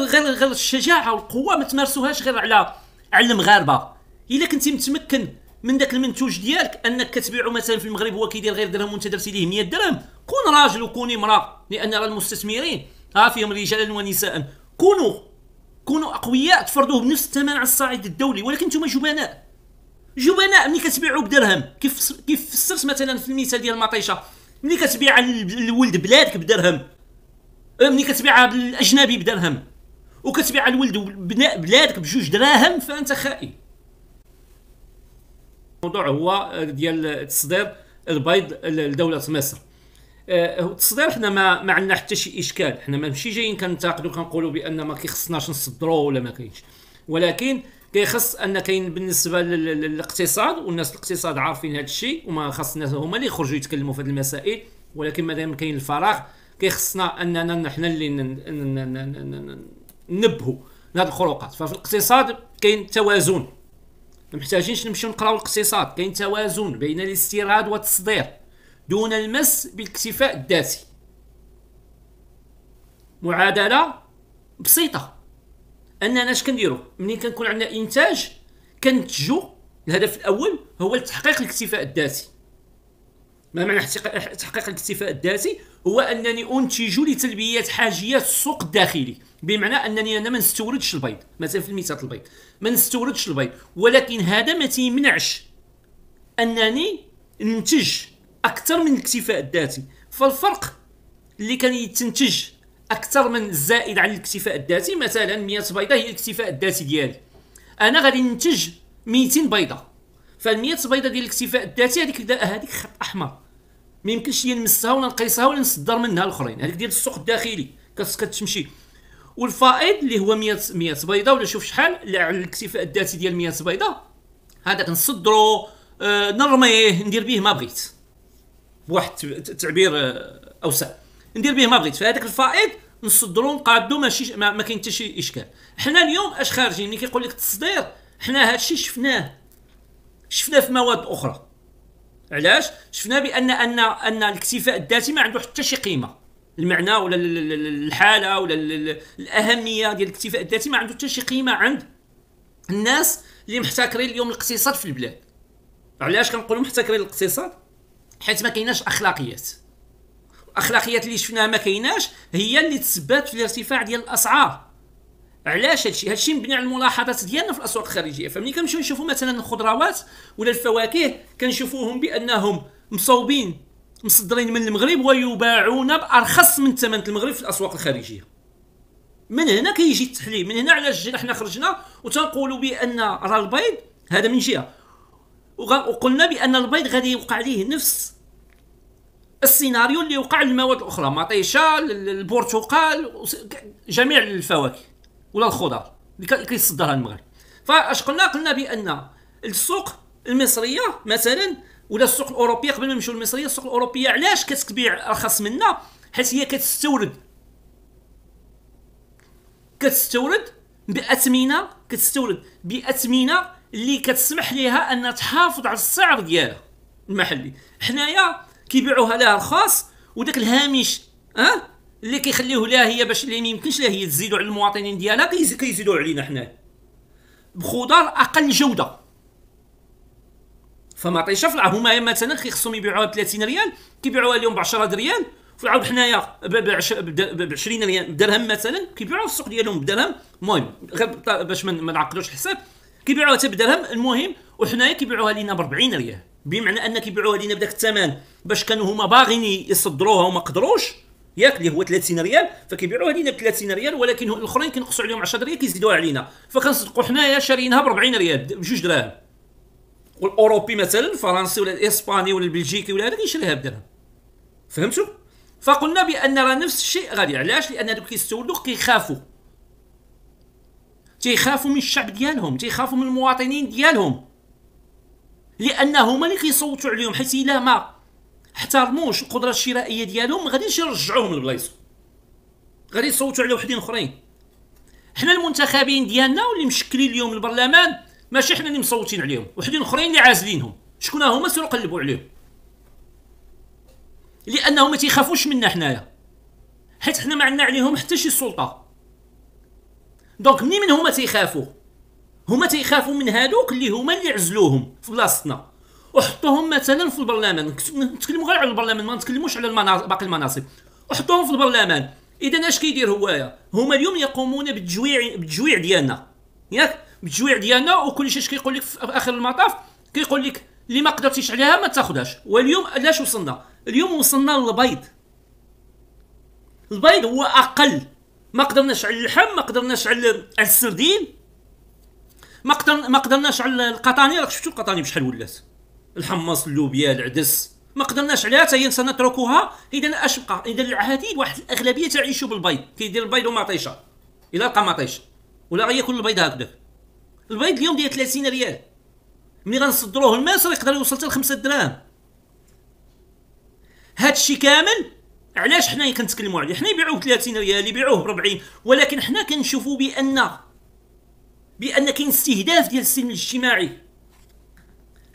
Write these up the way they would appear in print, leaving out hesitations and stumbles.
غير الشجاعه والقوه ما تمارسوهاش غير على المغاربه. الا كنتي متمكن من داك المنتوج ديالك انك كتبيعو مثلا في المغرب هو كيدير غير درهم وانت درتي ليه 100 درهم، كون راجل وكوني امراه، لان راه المستثمرين فيهم رجالا ونساء. كونوا اقوياء، تفرضوه بنفس الثمن على الصعيد الدولي، ولكن نتوما جبناء ملي كتبيعوا بدرهم. كيف فسرت مثلا في المثال ديال المطيشه، ملي كتبيع الولد بلادك بدرهم، ملي كتبيعها بالاجنبي بدرهم، وكتبيع الولد بلادك بجوج دراهم، فانت خائن. الموضوع هو ديال تصدير البيض لدوله مصر. التصدير حنا ما عندنا حتى شي اشكال، حنا ماشي جايين كنتقدوا كنقولوا بان ما كيخصناش نصدروا ولا ما كاينش، ولكن كيخص ان كاين بالنسبه للاقتصاد، والناس الاقتصاد عارفين هذا الشيء، وما خاص الناس هما اللي يخرجوا يتكلموا في هذه المسائل. ولكن مادام كاين الفراغ كيخصنا اننا حنا اللي ننبهوا لهذه الخروقات. ففي الاقتصاد كاين توازن، ما محتاجينش نمشيو نقراو الاقتصاد، كاين توازن بين الاستيراد والتصدير دون المس بالاكتفاء الذاتي. معادله بسيطه، اننا اش كنديروا ملي كنكون عندنا انتاج كنتجو. الهدف الاول هو تحقيق الاكتفاء الذاتي. ما معنى تحقيق الاكتفاء الذاتي؟ هو انني انتج لتلبيه حاجيات السوق الداخلي، بمعنى انني انا ما نستوردش البيض، مثلا في المثال البيض ما نستوردش البيض، ولكن هذا ما تيمنعش انني ننتج اكثر من الاكتفاء الذاتي. فالفرق اللي كان يتنتج اكثر من الزائد عن الاكتفاء الذاتي، مثلا 100 بيضه هي الاكتفاء الذاتي ديالي، انا غادي ننتج 200 بيضه، فال100 بيضه ديال الاكتفاء الذاتي هذيك خط احمر ما يمكنش لي نمسها ولا نقيسها ولا نصدر منها الاخرين، هذيك ديال السوق الداخلي كتمشي. والفائض اللي هو 100 بيضه ولا شوف شحال على الاكتفاء الذاتي ديال 100 بيضه، هذاك نصدرو نرميه ندير به ما بغيت، بواحد التعبير اوسع، ندير به ما بغيت. فهذاك الفائض نصدرو نقادو، ماشي ما كاين حتى شي اشكال. حنا اليوم اش خارجين ملي كيقول لك التصدير، حنا هادشي شفناه في مواد اخرى. علاش شفنا بان الاكتفاء الذاتي ما عنده حتى شي قيمه، المعنى ولا الحاله ولا الاهميه ديال الاكتفاء الذاتي ما عنده حتى شي قيمه عند الناس اللي محتكرين اليوم الاقتصاد في البلاد. علاش كنقولوا محتكرين الاقتصاد؟ حيت ما كايناش اخلاقيات. الاخلاقيات اللي شفناها ما كايناش هي اللي تسببت في الارتفاع ديال الاسعار. علاش هادشي مبني على الملاحظات ديالنا في الاسواق الخارجيه. فملي كنمشيو نشوفوا مثلا الخضروات ولا الفواكه كنشوفوهم بانهم مصوبين مصدرين من المغرب ويباعون بارخص من ثمن المغرب في الاسواق الخارجيه. من هنا كيجي التحليل، من هنا علاش جينا حنا خرجنا وتنقولوا بان راه البيض هذا من جهه، وقلنا بان البيض غادي يوقع عليه نفس السيناريو اللي وقع للمواد الاخرى، مطيشه، البرتقال، جميع الفواكه ولا الخضر اللي كيصدرها المغرب. فاش قلنا بان السوق المصريه مثلا ولا السوق الاوروبيه، قبل ما نمشيو للمصريه، السوق الاوروبيه علاش كتبيع ارخص منا؟ حيت هي كتستورد باثمنه اللي كتسمح ليها ان تحافظ على السعر ديالها المحلي. حنايا كيبيعوها لها رخاص، وداك الهامش اللي كيخليوه لها هي باش اللي ما يمكنش لها هي تزيدوا على المواطنين ديالها كيزيدوا علينا حنا بخضار اقل جوده. فمطيشه في العام هما مثلا كيخصهم يبيعوها ب 30 ريال كيبيعوها اليوم ب 10 ريال، في العام حنايا ب 20 ريال درهم مثلا كيبيعوها في السوق ديالهم بدرهم. المهم غير باش ما نعقدوش الحساب كيبيعوها حتى بدرهم المهم، وحنايا كيبيعوها لينا ب 40 ريال، بمعنى ان كيبيعوها لينا بداك الثمن باش كانوا هما باغيين يصدروها وما قدروش ياك، اللي هو 30 ريال، فكيبيعوها لينا ب 30 ريال، ولكن الاخرين كينقصوا عليهم 10 ريال كيزيدوها علينا، فكنصدقوا حنايا شارينها ب 40 ريال بجوج دراهم. والاوروبي مثلا الفرنسي ولا الاسباني ولا البلجيكي ولا هذا كيشريها بدرهم. فهمتوا؟ فقلنا بان راه نفس الشيء غادي. علاش؟ لان دوك كيستوردوا تيخافوا من الشعب ديالهم، تيخافوا من المواطنين ديالهم، لان هما اللي كيصوتوا عليهم، حيت الا ما احترموش القدره الشرائيه ديالهم ما غاديش يرجعوهم لبلايصهم، غادي يصوتوا على وحدين اخرين. حنا المنتخبين ديالنا واللي مشكلين اليوم البرلمان ماشي حنا اللي مصوتين عليهم، وحدين اخرين اللي عازلينهم. شكون هما؟ سيروا قلبوا عليهم، لانهم ما تيخافوش منا حنايا، حيت حنا ما عندنا عليهم حتى شي سلطه. دونك منين من هما تيخافوا؟ هما تيخافوا من هادوك اللي هما اللي عزلوهم في بلاصتنا وحطوهم مثلا في البرلمان. نتكلموا غير على البرلمان، ما نتكلموش على باقي المناصب. وحطوهم في البرلمان. اذا اش كيدير هوايا؟ هما اليوم يقومون بالتجويع ديالنا، ياك؟ بالتجويع ديالنا. وكل شيء كيقول لك في اخر المطاف كيقول لك اللي ما قدرتيش عليها ما تاخذهاش. واليوم لاش وصلنا؟ اليوم وصلنا للبيض. البيض هو اقل. ما قدرناش على اللحم، ما قدرناش على السردين، ما قدرناش على القطاني. راك شفتوا القطاني بشحال ولات؟ الحمص، اللوبيا، العدس، ما قدرناش عليها حتى هي سنتركها. اذا اش بقى؟ اذا العديد واحد الاغلبيه تعيشوا بالبيض. كيدير البيض ومطيشه، الا لقى مطيشه ولا غياكل البيض هكذا. البيض اليوم داير 30 ريال، ملي غنصدروه لمصر يقدر يوصل حتى ل 5 دراهم. هادشي كامل علاش حنا كنتكلموا عليه؟ حنا يبيعوه ب 30 ريال، يبيعوه ب 40، ولكن حنا كنشوفوا بان كاين استهداف ديال السلم الاجتماعي.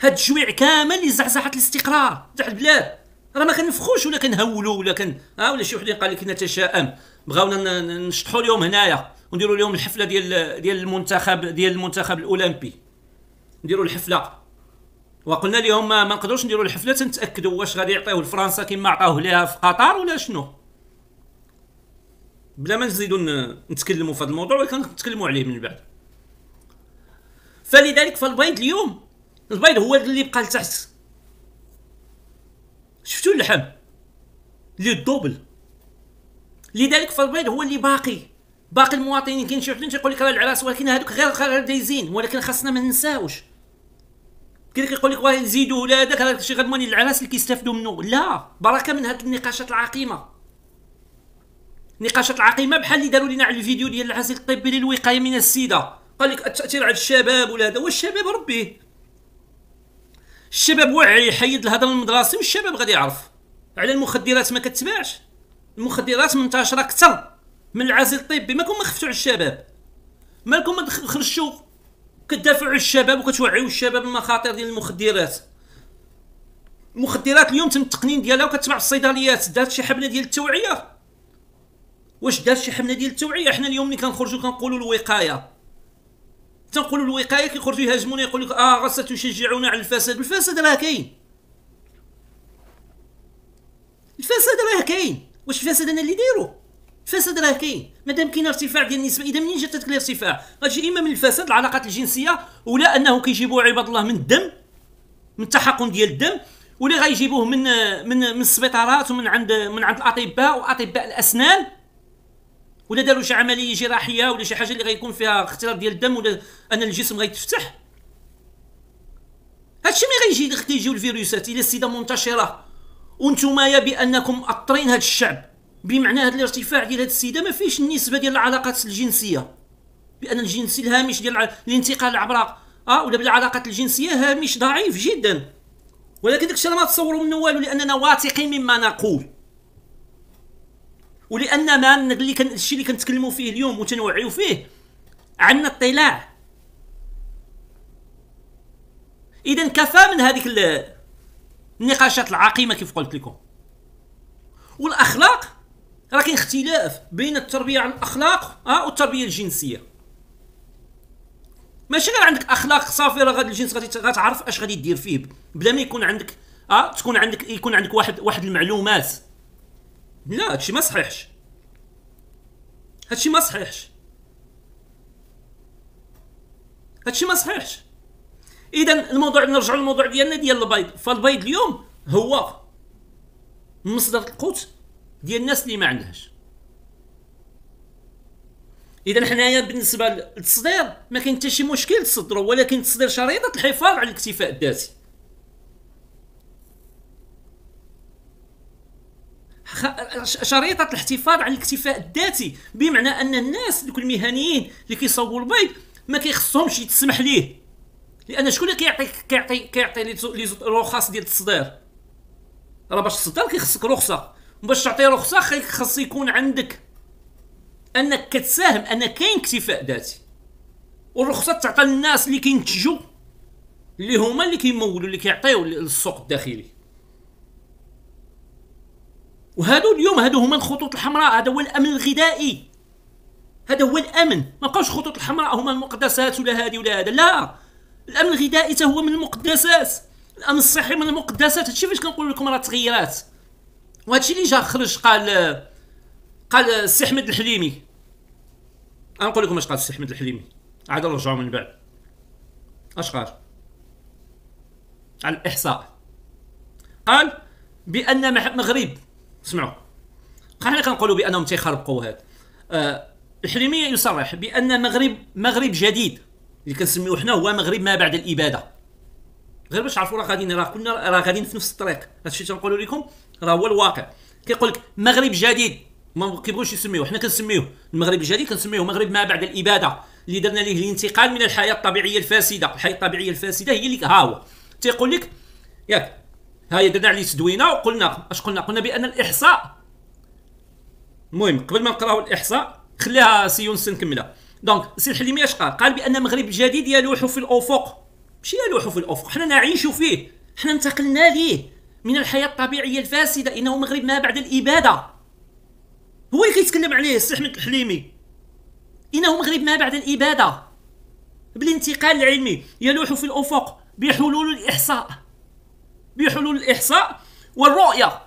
هاد التجويع كامل اللي زعزعه الاستقرار تاع البلاد. راه ما كنفخوش ولا كنهولوا ولا شي وحدين قال لك نتشائم، بغاونا نشطحوا لهم هنايا ونديروا لهم الحفله ديال المنتخب الاولمبي. نديروا الحفله وقلنا لهم ما نقدروش نديروا الحفله تنتاكدوا واش غادي يعطيوه لفرنسا كما عطاوه ليها في قطر ولا شنو. بلا ما نزيدوا نتكلموا في هذا الموضوع، ولكن نتكلموا عليه من بعد. فلذلك فالبيض اليوم، البيض هو اللي بقى لتحت. شفتوا اللحم اللي الدوبل. لذلك فالبيض هو اللي باقي المواطنين. كاين شي وحدين تيقول لك راه العراس، ولكن هذوك غير دايزين. ولكن خاصنا ما ننساوش، كاين كيقول لك واه نزيدوا ولا هذاك هذاك الشيء غدماني العراس اللي كيستافدوا منه. لا، بركه من هذه النقاشات العقيمه. نقاشات العقيمه بحال اللي داروا لنا على الفيديو ديال العزل الطبي للوقايه من السيده. قال لك التاثير على الشباب ولا هذا. والشباب ربيه، الشباب واعي يحيد الهضره المدرسي، والشباب غادي يعرف على المخدرات. ما كتباعش المخدرات منتشره اكثر من العزل الطبي. مالكم ما خفتوا على الشباب؟ مالكم ما خرجتوا كتدافعوا على الشباب وكتوعيوا الشباب المخاطر ديال المخدرات؟ المخدرات اليوم تم التقنين ديالها وكتباع في الصيدليات. دارت شي حمله ديال التوعيه؟ واش دارت شي حمله ديال التوعيه؟ حنا اليوم ملي كنخرجوا كنقولوا الوقايه، تنقولوا الوقايه كيخرجوا يهاجمونا يقول لك غاس تشجعونا على الفساد. الفساد راه كاين، الفساد راه كاين. واش الفساد انا اللي دايرو؟ الفساد راه كاين. مادام كاين ارتفاع ديال النسبه، اذا منين جات هذاك الارتفاع؟ غتجي اما من الفساد، العلاقات الجنسيه، ولا انه كيجيبوا عباد الله من الدم، من التحقن ديال الدم، ولا غيجيبوه من السبيطارات ومن عند الاطباء واطباء الاسنان، ولا داروا شي عمليه جراحيه ولا شي حاجه اللي غيكون فيها اختلاط ديال الدم ولا ان الجسم غيتفتح. هادشي ملي غيجيو الفيروسات الى السيده منتشره وانتم بانكم مأطرين هاد الشعب، بمعنى هاد الارتفاع ديال هاد السيده ما فيش النسبه ديال العلاقات الجنسيه، بان الجنسي الهامش ديال الانتقال عبر ولا بالعلاقات الجنسيه هامش ضعيف جدا. ولكن داكشي ما تصوروا منه والو، لاننا واثقين مما نقول، ولان ما الشيء اللي كنتكلموا فيه اليوم وتنوعيوا فيه عندنا اطلاع. اذا كفى من هذيك النقاشات العقيمه كيف قلت لكم. والاخلاق راه كاين اختلاف بين التربيه على الاخلاق والتربيه الجنسيه. ماشي غير عندك اخلاق صافي راه غادي الجنس غتعرف اش غادي دير فيه بلا ما يكون عندك يكون عندك واحد المعلومات. لا، هادشي ما صحيحش، هادشي ما صحيحش، هادشي ما صحيحش. اذا الموضوع، نرجعوا للموضوع ديالنا ديال البيض. فالبيض اليوم هو مصدر القوت ديال الناس اللي ما عندهاش. اذا حنايا بالنسبه للتصدير ما كاين حتى شي مشكل تصدروا، ولكن تصدير شريطه الحفاظ على الاكتفاء الذاتي. شريطه الاحتفاظ على الاكتفاء الذاتي بمعنى ان الناس دوك المهنيين اللي كيصاوبوا البيض ما كيخصهمش يتسمح ليه، لان شكون اللي كيعطي لي رخص ديال التصدير؟ راه باش تصدر كيخصك رخصه، باش تعطي رخصه خاص يكون عندك انك كتساهم ان كاين اكتفاء ذاتي. والرخصه تعطى للناس اللي كينتجوا، اللي هما اللي كيمولوا، اللي كيعطيو للسوق الداخلي. وهادو اليوم هادو هما الخطوط الحمراء، هذا هو الامن الغذائي. هذا هو الامن. ما بقاوش الخطوط الحمراء هما المقدسات ولا هذه ولا هذا، لا، الامن الغذائي حتى هو من المقدسات، الامن الصحي من المقدسات. هادشي فاش كنقول لكم راه تغيرات. وهادشي اللي جا خرج قال السي احمد الحليمي. انا نقول لكم اش قال السي احمد الحليمي، عاد نرجعوا من بعد. اش قال على الاحصاء؟ قال بان المغرب، اسمعوا، حنا كنقولوا بانهم تيخربقوا هذا. الحليمي يصرح بان المغرب مغرب جديد اللي كنسميوه حنا هو مغرب ما بعد الاباده. غير باش تعرفوا راه غاديين، كلنا غاديين في نفس الطريق. هادشي تنقولوا لكم راه هو الواقع. كيقول لك مغرب جديد، ما كيبغوش يسميوه، حنا كنسميوه المغرب الجديد، كنسميوه مغرب ما بعد الاباده، اللي درنا ليه الانتقال من الحياه الطبيعيه الفاسده. الحياه الطبيعيه الفاسده هي اللي ها هو تيقول لك ياك، هاي درنا عليه تدوينه وقلنا اش قلنا بان الاحصاء. المهم قبل ما نقراو الاحصاء خليها سي يونس نكملها. دونك سي الحليمي اش قال بان المغرب الجديد يلوح في الافق. ماشي يلوح في الافق، حنا نعيش فيه، حنا انتقلنا ليه من الحياه الطبيعيه الفاسده، انه مغرب ما بعد الاباده. هو اللي كيتكلم عليه السي احمد الحليمي، انه مغرب ما بعد الاباده بالانتقال العلمي. يلوح في الافق بحلول الاحصاء والرؤيه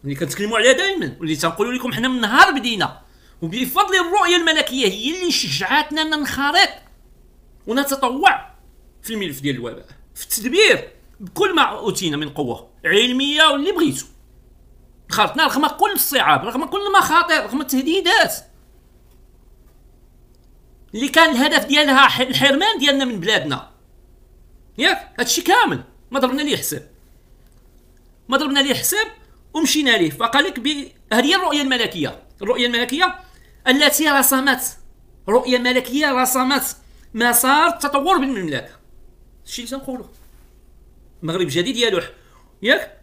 اللي كنتكلموا عليها دائما، واللي تنقولوا لكم حنا من نهار بدينا. وبفضل الرؤيه الملكيه هي اللي شجعتنا ننخرط ونتطوع في الملف ديال الوباء، في التدبير بكل ما اوتينا من قوه علميه واللي بغيتو. خرطنا رغم كل الصعاب، رغم كل المخاطر، رغم التهديدات اللي كان الهدف ديالها الحرمان ديالنا من بلادنا. ياك هادشي كامل ما ضربنا ليه حساب ومشينا ليه. فقال لك هذه الرؤيه الملكيه التي رسمت مسار التطور بالمملكه. الشيء اللي تنقولوا المغرب جديد يلوح ياك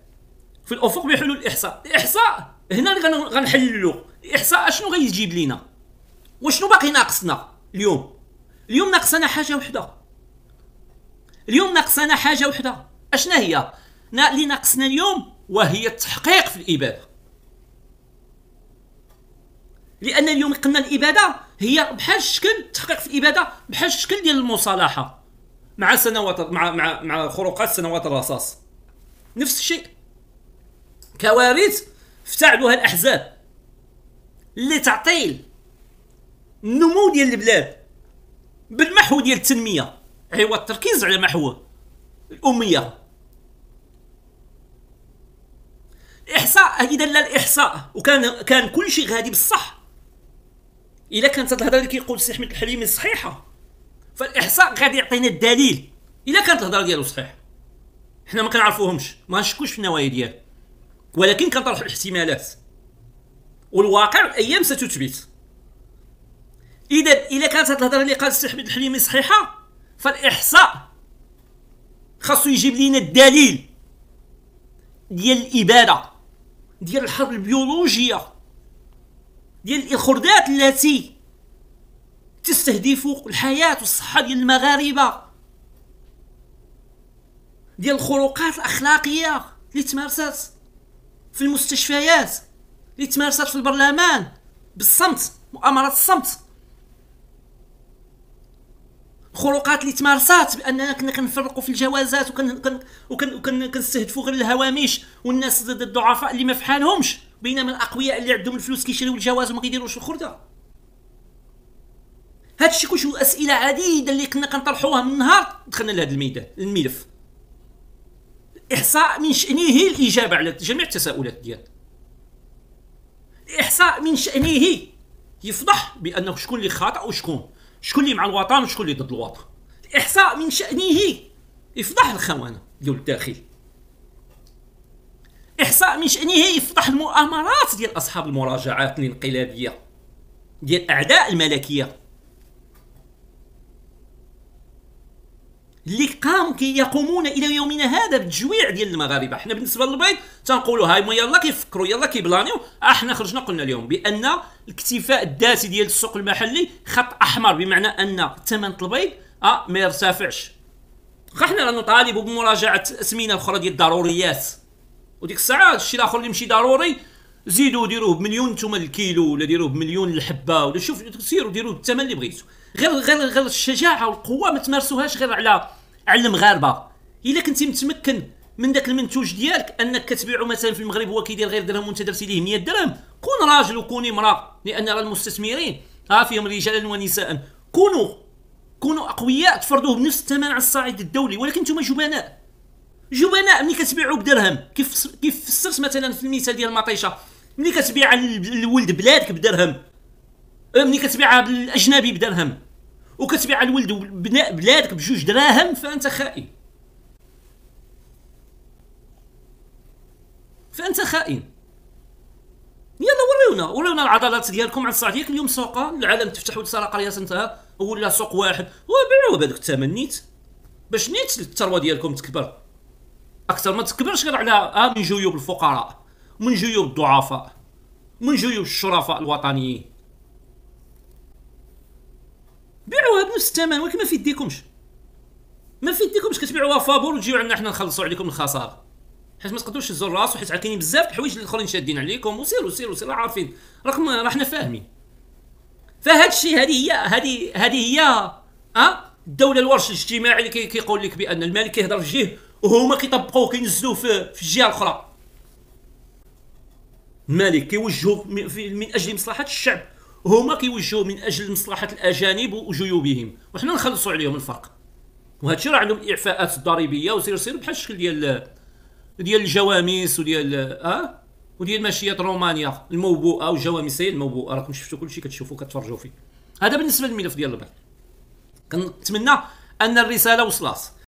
في الافق بحلول الاحصاء هنا اللي غنحللوا الاحصاء. اشنو غيجيب لينا وشنو باقي ناقصنا اليوم ناقصنا حاجه وحده. اشنا هي اللي ناقصنا اليوم؟ وهي التحقيق في الاباده. لان اليوم قلنا الاباده هي بحال الشكل، التحقيق في الاباده بحال الشكل ديال المصالحه مع سنوات مع خروقات سنوات الرصاص. نفس الشيء، كوارث افتعلوها الاحزاب اللي تعطيل النمو ديال البلاد بالمحو ديال التنميه عوض التركيز على محو الاميه. الاحصاء اذا لا الاحصاء وكان كل شيء غادي بالصح، الا كانت الهضره اللي كيقول السي احمد الحليمي صحيحه، فالاحصاء غادي يعطينا الدليل. الا كانت الهضره ديالو صحيحه، حنا ما كنعرفوهمش، ما نشكوش في النوايا ديالو، ولكن كنطرح الاحتمالات والواقع الايام ستثبت. اذا كانت الهضره اللي قال السي احمد الحليمي صحيحه، فالاحصاء خاصو يجيب لينا الدليل ديال الاباده، ديال الحرب البيولوجيه، ديال الخردات التي تستهدف الحياه والصحه ديال المغاربه، ديال الخروقات الاخلاقيه اللي تمارست في المستشفيات، اللي تمارست في البرلمان بالصمت، مؤامرات الصمت، الخروقات اللي تمارست باننا كنا كنفرقوا في الجوازات وكنستهدفوا غير الهوامش والناس الضعفاء اللي ما فحالهمش، بينما الاقوياء اللي عندهم الفلوس كيشريو الجواز وما كيديروش الخرده. هادشي كلشي اسئله عديده اللي كنا كنطرحوها من نهار دخلنا لهذا الميدان الملف. الاحصاء من شأنه الاجابه على جميع التساؤلات ديالنا. الاحصاء من شأنه يفضح بانه شكون اللي خاطئ وشكون اللي مع الوطن وشكون اللي ضد الوطن. الاحصاء من شأنه يفضح الخونه ديال الداخل. احصاء من شأنه يفضح المؤامرات ديال اصحاب المراجعات الانقلابيه، ديال اعداء الملكيه اللي يقومون الى يومنا هذا بالتجويع ديال المغاربه. حنا بالنسبه للبيض تنقولوا هاي يلا كيفكروا يلا كيبلانيو. احنا خرجنا قلنا اليوم بان الاكتفاء الذاتي ديال السوق المحلي خط احمر، بمعنى ان ثمن البيض ما يرتفعش. حنا نطالب بمراجعه اسمينه اخرى ديال الضروريات، وديك الساعه الشيء الاخر اللي ماشي ضروري زيدوا ديروه بمليون نتوما الكيلو، ولا ديروه بمليون الحبه، ولا شوف سيروا ديروه بالثمن اللي بغيتو. غير الشجاعه والقوه ما تمارسوهاش غير على المغاربه. الا كنتي متمكن من داك المنتوج ديالك انك كتبيعو مثلا في المغرب هو كيدير غير درهم وانت درتي ليه 100 درهم، كون راجل وكوني امراه، لان راه المستثمرين فيهم رجالا ونساء. كونوا اقوياء، تفرضوه بنفس الثمن على الصعيد الدولي. ولكن نتوما جبناء ملي كتبيعوا بدرهم. كيف فسرت مثلا في المثال ديال المطيشه، ملي كتبيع الولد بلادك بدرهم، ملي كتبيعها بالاجنبي بدرهم، وكتبيع الولد بلادك بجوج دراهم، فانت خائن. يلا ورونا العضلات ديالكم على الصعيد ديالك. اليوم سوق العالم تفتح وتصير قريه انتهى ولا سوق واحد، وبيعوه بهذاك الثمن نيت، باش نيت الثروه ديالكم تكبر اكثر. ما تكبرش غير على من جيوب الفقراء، من جيوب الضعفاء، من جيوب الشرفاء الوطنيين. بيعوها بنفس الثمن، ولكن ما في يديكمش كتبيعوها فابور وتجيو عندنا حنا نخلصوا عليكم الخساره، حيت ما تقدروش تهزوا الراس، وحيت كاينين بزاف الحوايج اللي الاخرين شادين عليكم. وسيروا عارفين راه حنا فاهمين. فهاد الشيء هذه هي الدوله الورش الاجتماعي اللي كيقول لك بان الملك كيهضر في جهه وهما كيطبقوه كينزلوه في الجهه الاخرى. الملك كيوجهوا من اجل مصلحه الشعب، وهما كيوجهوا من اجل مصلحه الاجانب وجيوبهم، وحنا نخلصوا عليهم الفرق. وهذا الشيء راه عندهم الاعفاءات الضريبيه، وسيروا بحال الشكل ديال الجواميس وديال ماشيات رومانيا الموبوءه والجواميسيه الموبوءه. راكم شفتوا كلشي، كتشوفوا كتفرجوا فيه. هذا بالنسبه للملف ديال البيض. كنتمنى ان الرساله وصلات.